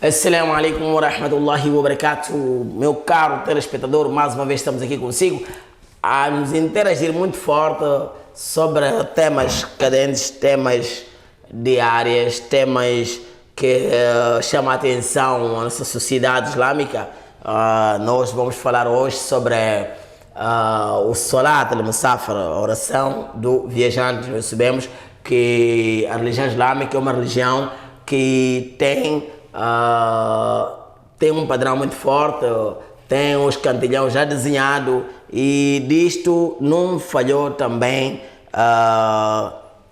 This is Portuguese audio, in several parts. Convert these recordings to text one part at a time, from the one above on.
Assalamu alaikum wa rahmatullahi wa barakatuh. Meu caro telespectador, mais uma vez estamos aqui consigo a nos interagir muito forte sobre temas cadentes, temas diários, temas que chamam a atenção a nossa sociedade islâmica. Nós vamos falar hoje sobre o Salat al-Musafir, a oração do viajante. Nós sabemos que a religião islâmica é uma religião que tem um padrão muito forte, tem os cantilhões já desenhados e disto não falhou também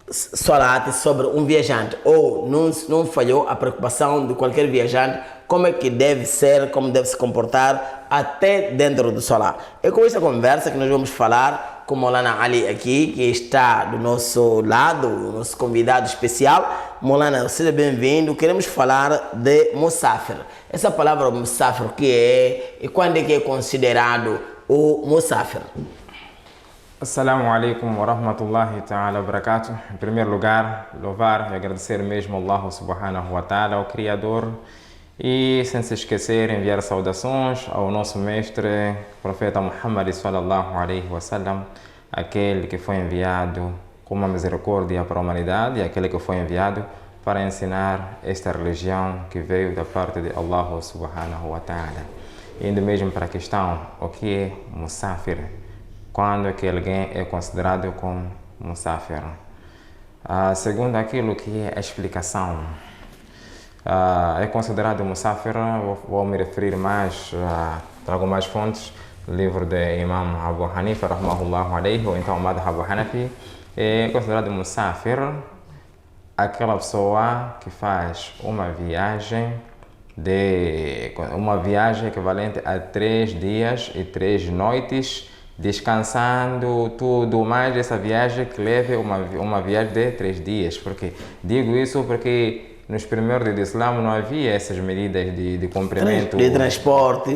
Salat sobre um viajante, ou não falhou a preocupação de qualquer viajante, como é que deve ser, como deve se comportar até dentro do Salat. É com esta conversa que nós vamos falar com o Maulana Ali aqui, que está do nosso lado, o nosso convidado especial. Maulana, seja bem-vindo. Queremos falar de Musafir. Essa palavra Musafir, o que é e quando é que é considerado o Musafir? Assalamu alaikum wa rahmatullahi ta'ala wa barakatuh. Em primeiro lugar, louvar e agradecer mesmo Allah subhanahu wa ta'ala, o Criador, e sem se esquecer enviar saudações ao nosso mestre, profeta Muhammad sallallahu alaihi wasallam, aquele que foi enviado com uma misericórdia para a humanidade e aquele que foi enviado para ensinar esta religião que veio da parte de Allah subhanahu wa ta'ala. Indo mesmo para a questão, o que é Musafir? Quando é que alguém é considerado como Musafir? Segundo aquilo que é a explicação, é considerado Musafir, vou me referir mais, trago mais fontes, livro de Imam Abu Hanifa, rahmahullahu alayhi, ou então Madhab Abu Hanafi. É considerado Musafir aquela pessoa que faz uma viagem equivalente a 3 dias e 3 noites, descansando tudo mais essa viagem que leve uma viagem de 3 dias. Porque digo isso porque nos primeiros do Islã não havia essas medidas de comprimento, de transporte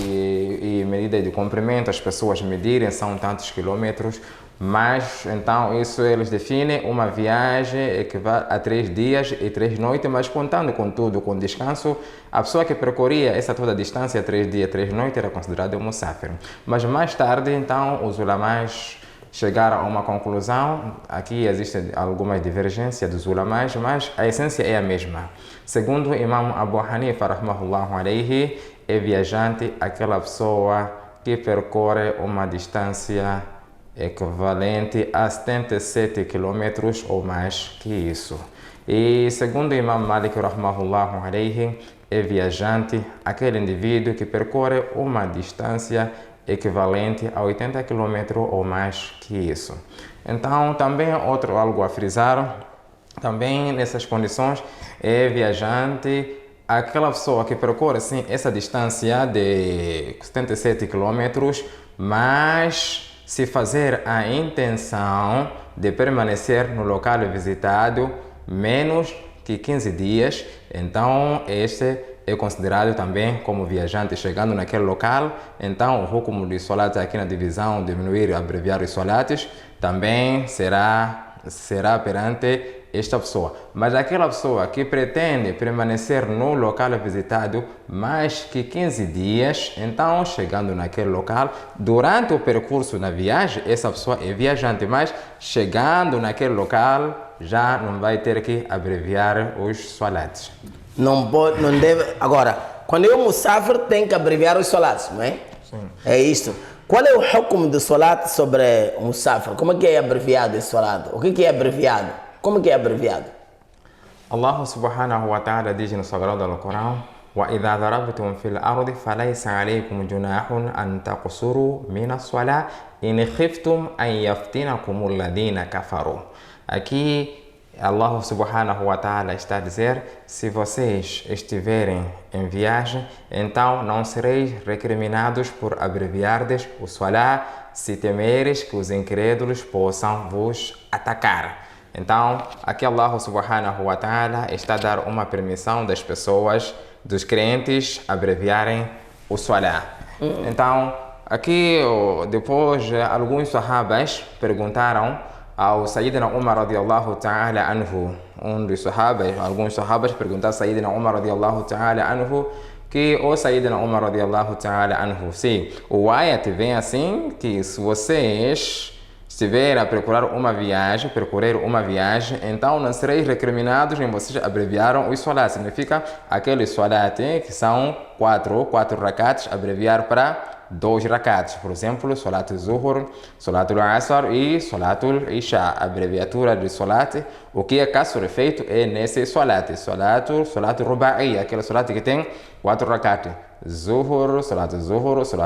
e medidas de comprimento, as pessoas medirem, são tantos quilômetros, mas então isso eles definem uma viagem equivale a 3 dias e 3 noites, mas contando com tudo, com descanso, a pessoa que percorria essa toda a distância, 3 dias, 3 noites, era considerada Musafir. Mas mais tarde, então, os ulamás chegaram a uma conclusão. Aqui existem algumas divergências dos ulamás, mas a essência é a mesma. Segundo Imam Abu Hanifa, rahmahullahu alayhi, é viajante aquela pessoa que percorre uma distância equivalente a 77 km ou mais que isso. E segundo Imam Malik, rahmahullahu alayhi, é viajante aquele indivíduo que percorre uma distância equivalente a 80 km ou mais que isso. Então, também algo a frisar, também nessas condições, é viajante aquela pessoa que percorre sim, essa distância de 77 km, mas se fazer a intenção de permanecer no local visitado menos que 15 dias, então este é considerado também como viajante chegando naquele local. Então o hukumu de Salat aqui na divisão, diminuir, abreviar os Salates, também será perante esta pessoa. Mas aquela pessoa que pretende permanecer no local visitado mais que 15 dias, então chegando naquele local, durante o percurso na viagem, essa pessoa é viajante, mas chegando naquele local já não vai ter que abreviar os Salates. Não deve. Agora, quando é o Musafir, tem que abreviar os Salats, não é? Sim. É isto. Qual é o hukum do Salat sobre o Musafir? Como é que é abreviado esse Salat? O que é abreviado? Como que é abreviado? Allah subhanahu wa ta'ala diz no Sagrado Alcorão: وَإِذَا ضَرَبْتُمْ فِي الْأَرْضِ فَلَيْسَ عَلَيْكُمْ جُنَاحٌ أَن تَقْصُرُوا مِنَ الصَّلَاةِ إِنْ خِفْتُمْ أَن يَفْتِنَكُمُ الَّذِينَ كَفَرُوا. Aqui Allah subhanahu wa ta'ala está a dizer: se vocês estiverem em viagem, então não sereis recriminados por abreviardes o Salah, se temeres que os incrédulos possam vos atacar. Então, aqui Allah subhanahu wa ta'ala está a dar uma permissão das pessoas, dos crentes, abreviarem o Salah. Então, aqui depois alguns sahabas perguntaram ao Sayyidina Umar radiallahu ta'ala anhu, dos sahabas, alguns sahabas perguntaram a Sayyidina Umar radiallahu ta'ala anhu, que o Sayyidina Umar radiallahu ta'ala anhu, sim, o ayat vem assim, que se vocês estiverem a percorrer uma viagem, então não sereis recriminados em vocês abreviaram os salat. Significa aqueles salat que são quatro rakats, abreviar para 2 rakats. Por exemplo, salat zuhur, salat al-asr e salat al-isha. A abreviatura de salat, o que é caso feito é nesse salat ruba'i, aquele salat que tem 4 rakats. Zuhur, salat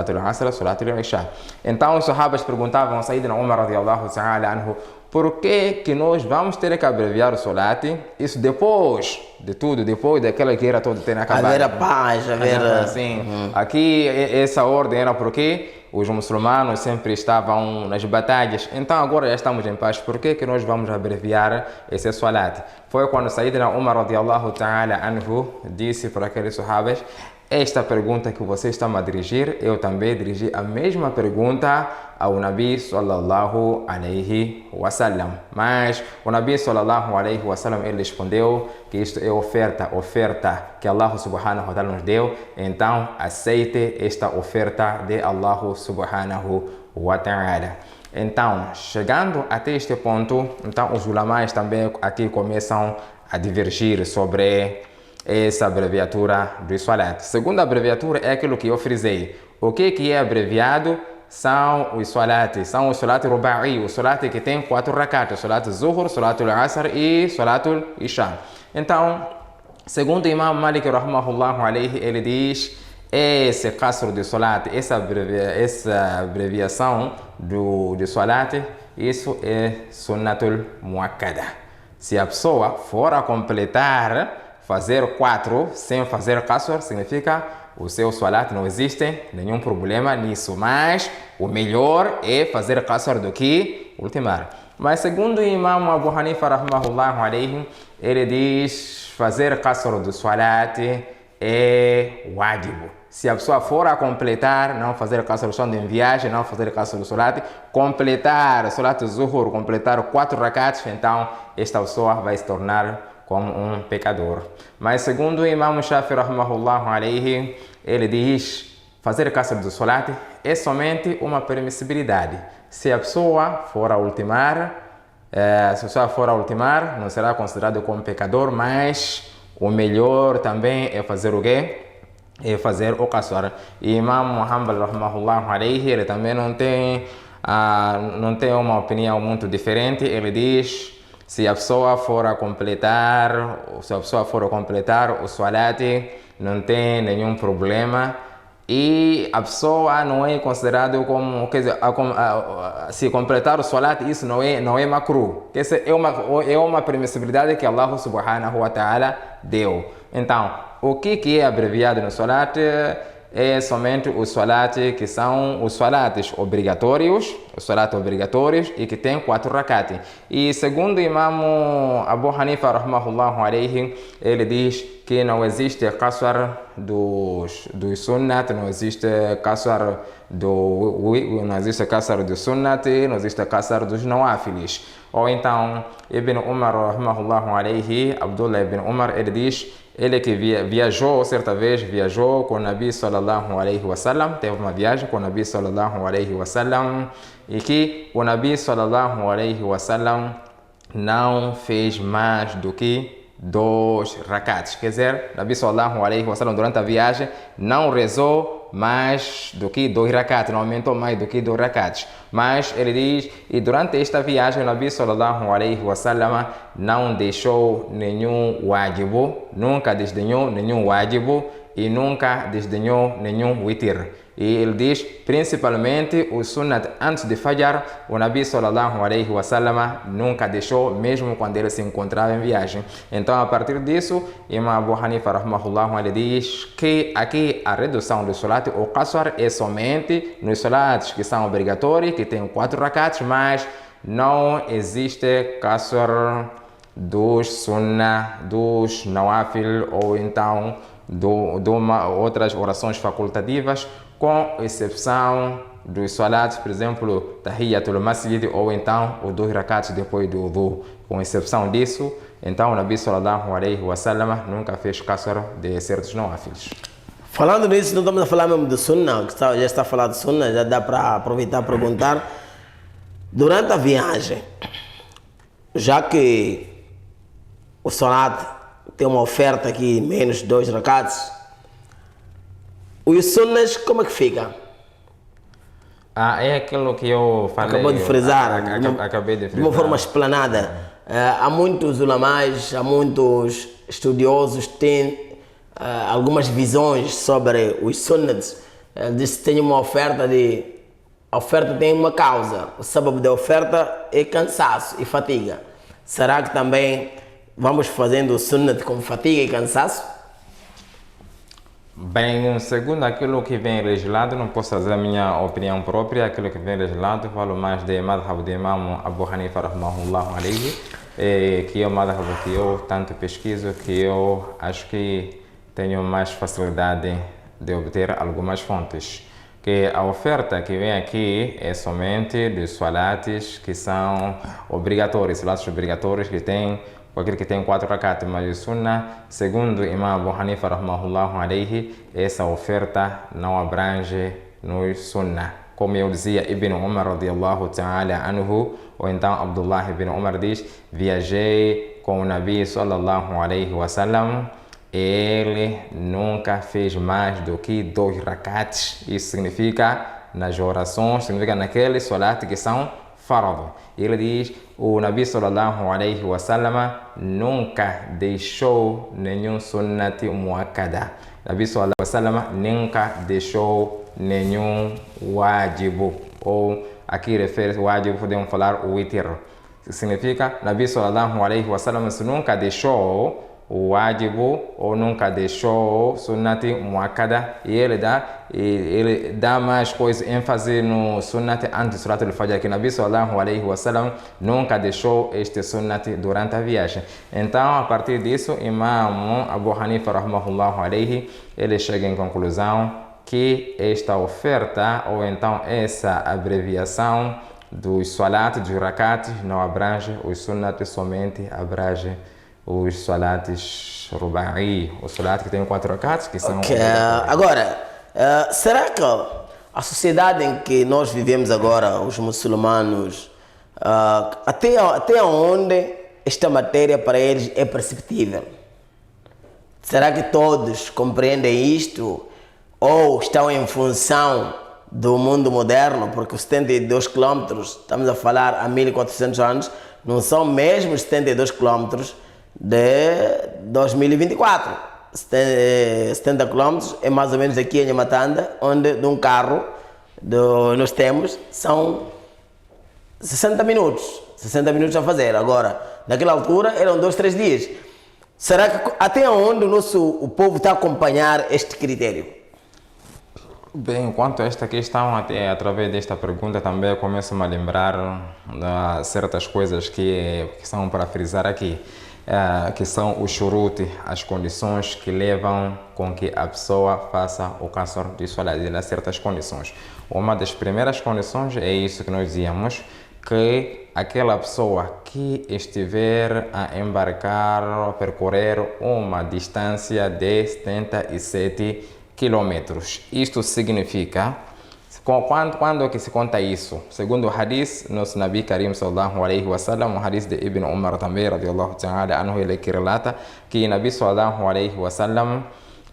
al-asr, salat al-isha. Então os sahabas perguntavam a Sayyidina Umar radiallahu ta'ala anhu, por que nós vamos ter que abreviar o salat? Isso depois de tudo, depois daquela guerra toda ter acabado. Haver a paz, Sim. Aqui essa ordem era porque os muçulmanos sempre estavam nas batalhas. Então agora já estamos em paz. Por que nós vamos abreviar esse salat? Foi quando Sayyidina Umar radiallahu ta'ala anhu disse para aqueles sahabas, esta pergunta que vocês estão a dirigir, eu também dirigi a mesma pergunta ao Nabi sallallahu alaihi wasallam. Mas o Nabi sallallahu alaihi wasallam, ele respondeu que isto é oferta que Allah subhanahu wa ta'ala nos deu. Então aceite esta oferta de Allah subhanahu wa ta'ala. Então, chegando até este ponto, então os ulamais também aqui começam a divergir sobre essa abreviatura do salat. Segunda abreviatura é aquilo que eu frisei. O que é abreviado são os salat ruba'i, o salat que tem 4 rakats, salat zuhur, salat al-asr e salat al-isha. Então, segundo o Imam Malik rahmahullah alayhi, ele diz, esse qasr de salat, essa abreviação do salat, isso é sunnatul muakkada. Se a pessoa for a completar, fazer 4 sem fazer qasr, significa o seu salat não existe nenhum problema nisso, mas o melhor é fazer qasr do que ultimar. Mas segundo o Imam Abu Hanifa rahmahullah alayhi, ele diz fazer qasr do salat é wajib. Se a pessoa for a completar, não fazer qasr só em viagem, não fazer qasr do salat, completar salat zuhur, completar 4 rakats, então esta pessoa vai se tornar como um pecador. Mas segundo o Imam Shafi rahmahullah alayhi, ele diz fazer qasr do salat é somente uma permissibilidade. Se a pessoa for a ultimar, não será considerado como pecador, mas o melhor também é fazer o quê? É fazer o qasr. E Imam Muhammad rahmahullah alayhi, ele também não tem uma opinião muito diferente. Ele diz, se a pessoa for a completar o salat, não tem nenhum problema. E a pessoa não é considerado como, quer dizer, se completar o salat, isso não é makruh. Essa é uma permissibilidade que Allah subhanahu wa ta'ala deu. Então, o que é abreviado no salat é somente os salat que são os salates obrigatórios, e que tem 4 rakats. E segundo o Imam Abu Hanifa rahmahullah alayhi, ele diz que não existe qasr dos sunnat, não existe qasr do sunnat, não existe qasr dos nawafilis. Ou então, Ibn Umar rahmahullah alayhi, Abdullah ibn Umar, ele diz, ele que certa vez viajou com o Nabi sallallahu alayhi wa sallam, teve uma viagem com o Nabi sallallahu alayhi wa sallam, e que o Nabi sallallahu alayhi wa sallam não fez mais do que 2 rakats. Quer dizer, Nabi sallallahu alayhi wa sallam durante a viagem não rezou mais do que 2 rakats, não aumentou mais do que 2 rakats. Mas ele diz, e durante esta viagem, o Nabi sallallahu alayhi wa sallam não deixou nenhum wajib, nunca desdenhou nenhum wajib e nunca desdenhou nenhum witr. E ele diz, principalmente o sunnat antes de Fajr, o Nabi sallallahu alayhi wa sallam nunca deixou, mesmo quando ele se encontrava em viagem. Então, a partir disso, Imam Abu Hanifa rahmahullah, ele diz que aqui a redução do salat, o qasr, é somente nos salats que são obrigatórios, que tem 4 rakats, mas não existe qasr dos sunnah, dos nawafil, ou então outras orações facultativas, com exceção dos salats, por exemplo, Tahiyatul Masjid ou então os 2 rakats depois do wudu. Com exceção disso, então o Nabi sallallahu alaihi wasallam nunca fez qasr de certos nawafils. Falando nisso, não estamos a falar mesmo de Sunnah, que já está a falar de Sunnah, já dá para aproveitar e perguntar. Durante a viagem, já que o Salat tem uma oferta aqui, menos 2 rakats, os Sunnahs como é que fica? É aquilo que eu falei. Acabou de frisar, Acabei de frisar. de uma forma explanada. Há muitos ulamais, há muitos estudiosos que têm algumas visões sobre os Sunnahs. Diz que tem uma oferta a oferta tem uma causa. O sábado da oferta é cansaço e fatiga. Será que também vamos fazendo o Sunnah com fatiga e cansaço? Bem, segundo aquilo que vem legislado, não posso fazer a minha opinião própria, aquilo que vem legislado, falo mais de madhab de Imam Abu Hanifa rahmahullah alayhi, que é o madhab que eu tanto pesquiso, que eu acho que tenho mais facilidade de obter algumas fontes. Que a oferta que vem aqui é somente dos salates que são obrigatórios, salates obrigatórios que tem aquele que tem 4 rakat, mas o Sunnah, segundo Imam Abu Hanifa rahmahullah alayhi, essa oferta não abrange no Sunnah. Como eu dizia, Ibn Umar radiyallahu ta'ala anhu, ou então Abdullah ibn Umar diz, viajei com o Nabi sallallahu alayhi wa sallam, ele nunca fez mais do que 2 rakats. Isso significa nas orações, significa naqueles salat que são farad. Ele diz, o Nabi sallallahu alayhi wa sallam nunca deixou nenhum sunnati muakkada. Nabi sallallahu alayhi wa sallam nunca deixou nenhum wajibu. Ou aqui refere wajibu, podemos falar o witr. Significa, Nabi sallallahu alayhi wa sallam nunca deixou o wajibu ou nunca deixou sunnati muakkada, e ele dá mais coisa, ênfase no sunnati antes do salat al-fajr, que Nabi sallallahu alayhi wa sallam nunca deixou este sunnati durante a viagem. Então, a partir disso, Imam Abu Hanifa rahmahullah alayhi, ele chega em conclusão que esta oferta, ou então essa abreviação dos salat, dos rakats, não abrange os sunnati, somente abrange os salates rubai, os salates que tem 4 rakats, que são... Agora, será que a sociedade em que nós vivemos agora, os muçulmanos, até onde esta matéria para eles é perceptível? Será que todos compreendem isto ou estão em função do mundo moderno? Porque os 72 quilômetros, estamos a falar há 1400 anos, não são mesmo os 72 quilômetros de 2024. 70 km é mais ou menos aqui em Matanda, onde de um carro nós temos são 60 minutos a fazer. Agora, naquela altura eram 2, 3 dias. Será que até onde o povo está a acompanhar este critério? Bem, quanto a esta questão, até através desta pergunta também começo a lembrar de certas coisas que são para frisar aqui. Que são os shurut, as condições que levam com que a pessoa faça o qasr de salat. Há certas condições. Uma das primeiras condições é isso que nós dizíamos, que aquela pessoa que estiver a embarcar, percorrer uma distância de 77 quilômetros. Isto significa, quando que se conta isso? Segundo o hadith, nosso Nabi Karim sallallahu alayhi wa sallam, o hadith de Ibn Umar também, radiyallahu ta'ala anhu, ele que relata que Nabi sallallahu alayhi wa sallam,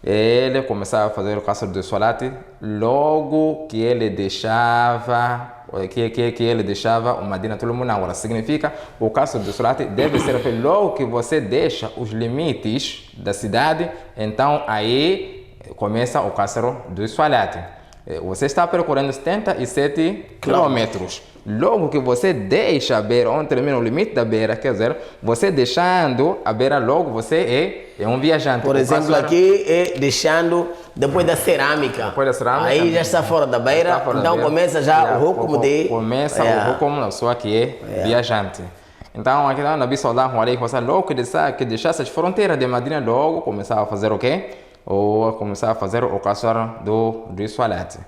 ele começava a fazer o qasr de salat logo que ele deixava o Madinatul Munawwara. Significa, o qasr de salat deve ser feito logo que você deixa os limites da cidade, então aí começa o qasr de salat. Você está percorrendo 77 quilômetros. Logo que você deixa a beira, onde termina o limite da beira, quer dizer, você deixando a beira, logo você é um viajante. Por exemplo, aqui é deixando depois da cerâmica. Depois da cerâmica. Aí já está fora da beira, então começa já o hukum de... Começa o hukum da pessoa que é viajante. Então, aqui o Nabi sallallahu alayhi wa sallam, logo que deixasse as fronteiras de Madina, logo começava a fazer o quê? Ou começar a fazer o qasr do salat.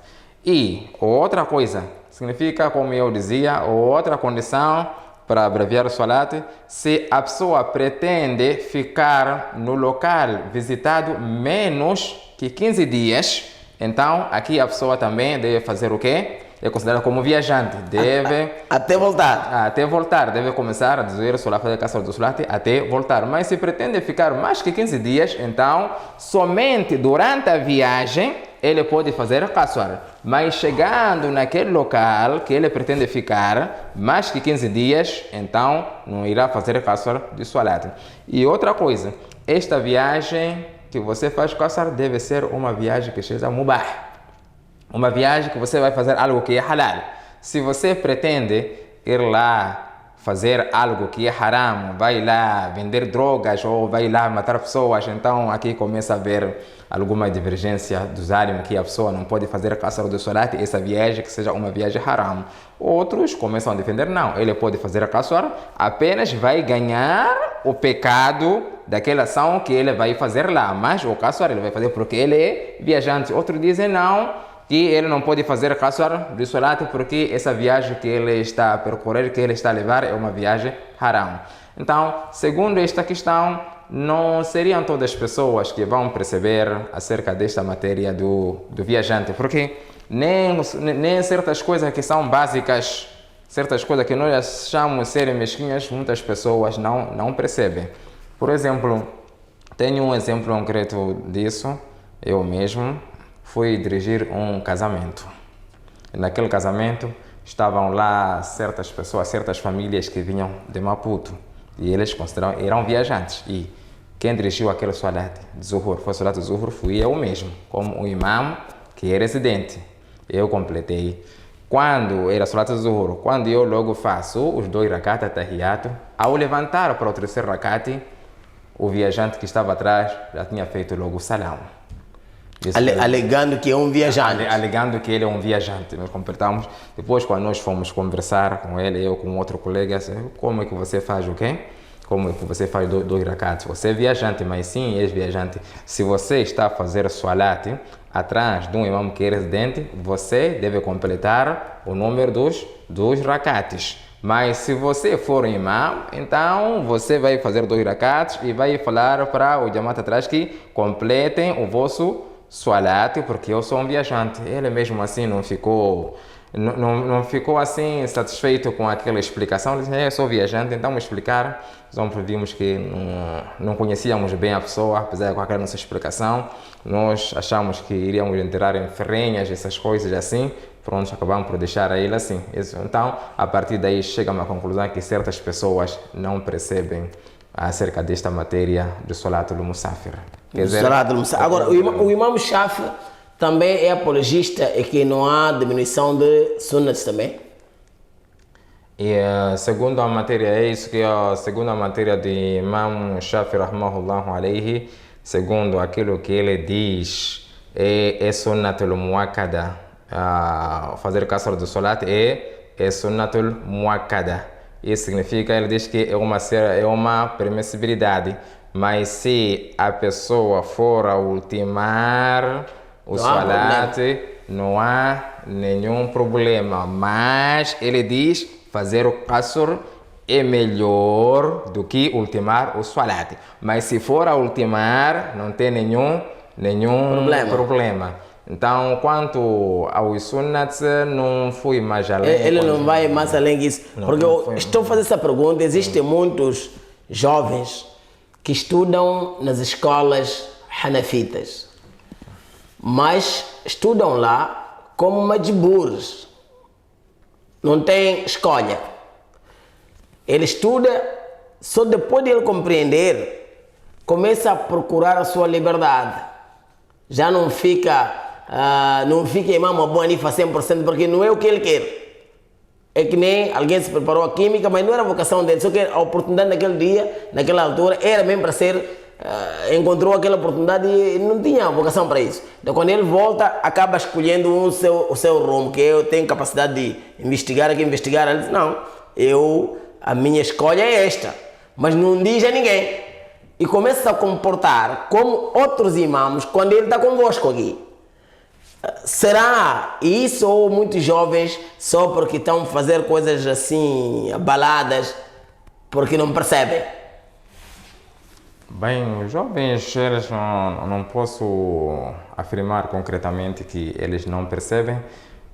E outra coisa, significa, como eu dizia, outra condição para abreviar o salat, se a pessoa pretende ficar no local visitado menos que 15 dias, então aqui a pessoa também deve fazer o quê? É considerado como viajante, deve... Até voltar. Até voltar, deve começar a dizer o salat, fazer caçar do salat até voltar. Mas se pretende ficar mais que 15 dias, então somente durante a viagem ele pode fazer caçar. Mas chegando naquele local que ele pretende ficar mais que 15 dias, então não irá fazer caçar de salat. E outra coisa, esta viagem que você faz caçar deve ser uma viagem que seja mubah. Uma viagem que você vai fazer algo que é halal. Se você pretende ir lá fazer algo que é haram, vai lá vender drogas ou vai lá matar pessoas, então aqui começa a haver alguma divergência dos ânimos que a pessoa não pode fazer caçar do salat, essa viagem que seja uma viagem haram. Outros começam a defender, não, ele pode fazer caçar, apenas vai ganhar o pecado daquela ação que ele vai fazer lá, mas o caçar ele vai fazer porque ele é viajante. Outros dizem não, que ele não pode fazer caçar do salat porque essa viagem que ele está a percorrer, que ele está a levar, é uma viagem haram. Então, segundo esta questão, não seriam todas as pessoas que vão perceber acerca desta matéria do viajante, porque nem certas coisas que são básicas, certas coisas que nós achamos serem mesquinhas, muitas pessoas não percebem. Por exemplo, tenho um exemplo concreto disso, eu mesmo. Fui dirigir um casamento. Naquele casamento estavam lá certas pessoas, certas famílias que vinham de Maputo e eles consideravam eram viajantes. E quem dirigiu aquele salat de Zuhur, foi o salat de Zuhur, fui eu mesmo, como o imam que é residente. Eu completei. Quando era salat de Zuhur, quando eu logo faço os 2 rakat tahiyat, ao levantar para o terceiro rakat, o viajante que estava atrás já tinha feito logo o salam. Alegando que é um viajante. Alegando que ele é um viajante. Nós completamos. Depois, quando nós fomos conversar com ele, eu com outro colega, assim, como é que você faz o quê? Como é que você faz 2 rakats? Você é viajante, mas sim, és viajante. Se você está a fazer salat atrás de um imam que é residente, você deve completar o número dos rakats. Mas se você for imam, então você vai fazer 2 rakats e vai falar para o jamaat atrás que completem o vosso salat, porque eu sou um viajante. Ele mesmo assim não ficou assim satisfeito com aquela explicação. Ele disse, eu sou viajante, então vamos explicar. Nós vimos que não conhecíamos bem a pessoa, apesar de qualquer nossa explicação. Nós achamos que iríamos entrar em ferrenhas, essas coisas assim. Pronto, acabamos por deixar ele assim. Então, a partir daí chegamos à conclusão que certas pessoas não percebem acerca desta matéria do salat do musafir. Agora, o imam Shafi também é apologista e que não há diminuição de sunnats também? E segundo a matéria, é isso que é segundo a matéria de Imam Shafi rahmahullah alayhi, segundo aquilo que ele diz, é sunnatul muakkada, fazer casar do salat é sunnatul muakkada. Isso significa, ele diz que é uma permissibilidade. Mas se a pessoa for a ultimar o salat, não há nenhum problema. Mas ele diz fazer o qasr é melhor do que ultimar o salat. Mas se for a ultimar, não tem nenhum problema. Então, quanto aos sunnats, não fui mais além. Ele não vai mais além disso. Porque eu estou a fazer essa pergunta. Existem muitos jovens que estudam nas escolas hanafitas, mas estudam lá como majburs, não tem escolha. Ele estuda, só depois de ele compreender, começa a procurar a sua liberdade. Já não fica imam Abu Hanifa 100%, porque não é o que ele quer. É que nem alguém se preparou a química, mas não era a vocação dele, só que a oportunidade naquele dia, naquela altura, era mesmo para ser, encontrou aquela oportunidade e não tinha vocação para isso. Então quando ele volta, acaba escolhendo o seu rumo, que eu tenho capacidade de investigar, ele diz, não, a minha escolha é esta, mas não diz a ninguém. E começa a comportar como outros imãs quando ele está convosco aqui. Será isso ou muitos jovens só porque estão a fazer coisas assim, baladas, porque não percebem? Bem, os jovens, eles não posso afirmar concretamente que eles não percebem,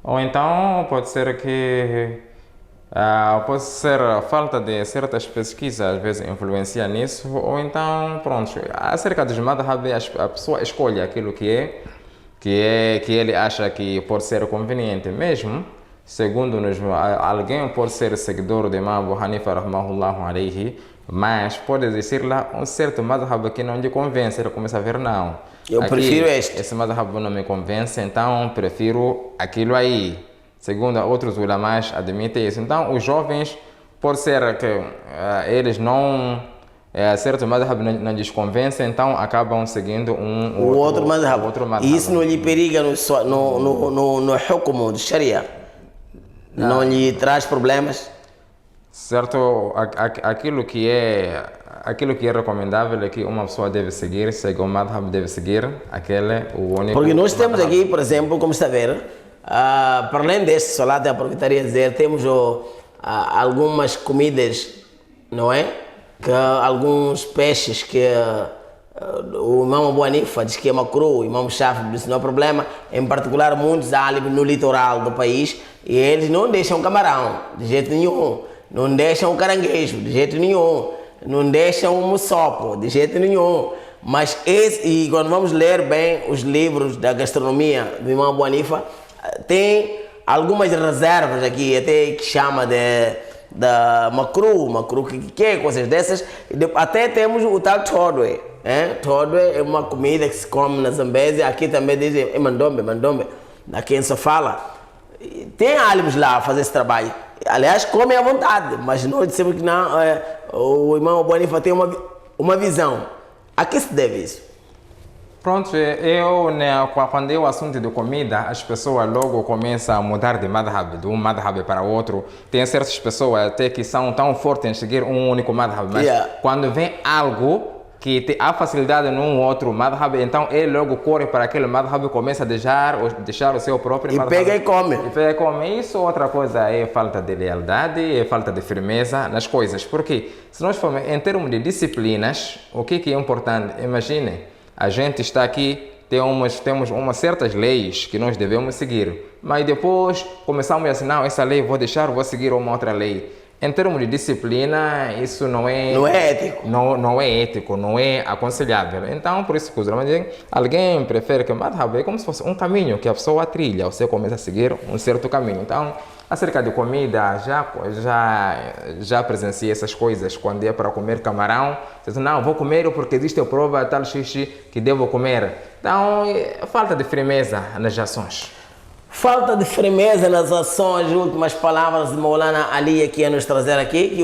ou então pode ser que pode ser a falta de certas pesquisas, às vezes influencia nisso, ou então, pronto, acerca dos madhab, a pessoa escolhe aquilo que ele acha que pode ser conveniente mesmo. Segundo-nos, alguém pode ser seguidor de Imam Abu Hanifa rahmahullahu alayhi, mas pode existir lá um certo madhab que não lhe convence, ele começa a ver, não. Eu prefiro este. Esse madhab não me convence, então prefiro aquilo aí. Segundo outros ulamás admitem isso. Então, os jovens, por ser que eles não... certo madhab não lhes convence, então acabam seguindo o outro madhab. E isso não lhe periga no hukumu do Sharia? Não lhe traz problemas? Certo, aquilo que é recomendável é que uma pessoa deve seguir, segue o madhab, deve seguir aquele, o único. Porque nós temos aqui, por exemplo, como está a ver, para além deste salat, eu aproveitaria de dizer, temos algumas comidas, não é? Que alguns peixes que o Imam Abu Hanifa diz que é macru, o Imam Shafi diz que não há problema, em particular muitos árabes no litoral do país, e eles não deixam camarão, de jeito nenhum, não deixam caranguejo, de jeito nenhum, não deixam mussopo, de jeito nenhum. Mas e quando vamos ler bem os livros da gastronomia do Imam Abu Hanifa, tem algumas reservas aqui, até que chama da macru que é coisas dessas. Até temos o tal todwe. Todwe é uma comida que se come na Zambésia, aqui também dizem mandombe, aqui se fala. Tem árabes lá a fazer esse trabalho. Aliás, comem à vontade, mas nós dissemos que não, o Imam Abu Hanifa tem uma visão. A que se deve isso? Pronto, quando é o assunto de comida, as pessoas logo começam a mudar de madhab, de um madhab para outro. Tem certas pessoas até que são tão fortes em seguir um único madhab, mas quando vem algo que há facilidade num outro madhab, então ele logo corre para aquele madhab e começa a deixar o seu próprio madhab. E pega e come. Isso, outra coisa é falta de lealdade, é falta de firmeza nas coisas. Porque se nós formos em termos de disciplinas, o que é importante? Imagine, a gente está aqui, temos umas certas leis que nós devemos seguir, mas depois começamos a dizer, não, essa lei vou deixar, vou seguir uma outra lei. Em termos de disciplina, isso não é ético. Não é ético, não é aconselhável. Então, por isso que os ulama dizem, alguém prefere que madhab é como se fosse um caminho que a pessoa trilha, você começa a seguir um certo caminho. Então, acerca de comida, já presenciei essas coisas. Quando é para comer camarão, você diz, não, vou comer porque existe a prova tal xixi que devo comer. Então, falta de firmeza nas ações. Falta de firmeza nas ações, últimas palavras de Maulana Ali aqui a nos trazer aqui, que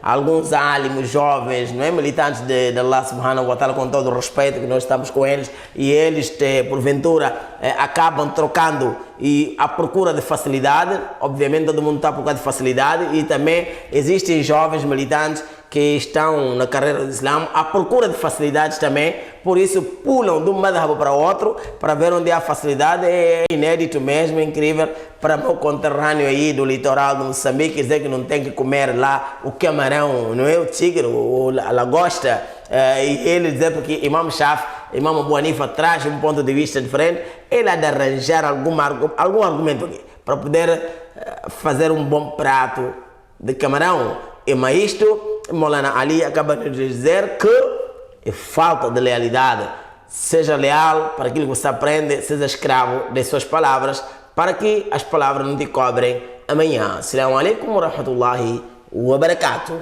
alguns álimos jovens, não é, militantes de Allah subhanahu wa ta'ala, com todo o respeito que nós estamos com eles, e eles porventura acabam trocando e à procura de facilidade. Obviamente todo mundo está à procura de facilidade, e também existem jovens militantes que estão na carreira do Islã à procura de facilidades também, por isso pulam de um madhab para outro para ver onde há facilidade. É inédito mesmo, é incrível para meu conterrâneo aí do litoral do Moçambique dizer que não tem que comer lá o camarão, não é, o tigre, a lagosta, e ele dizer porque Imam Shafi, Imam Abu Hanifa traz um ponto de vista diferente, ele há de arranjar algum argumento aqui para poder fazer um bom prato de camarão. Mas isto, Maulana Ali acaba de dizer que é falta de lealidade. Seja leal para aquilo que você aprende, seja escravo das suas palavras, para que as palavras não te cobrem amanhã. Assalamu alaikum wa rahmatullahi wa barakatuh.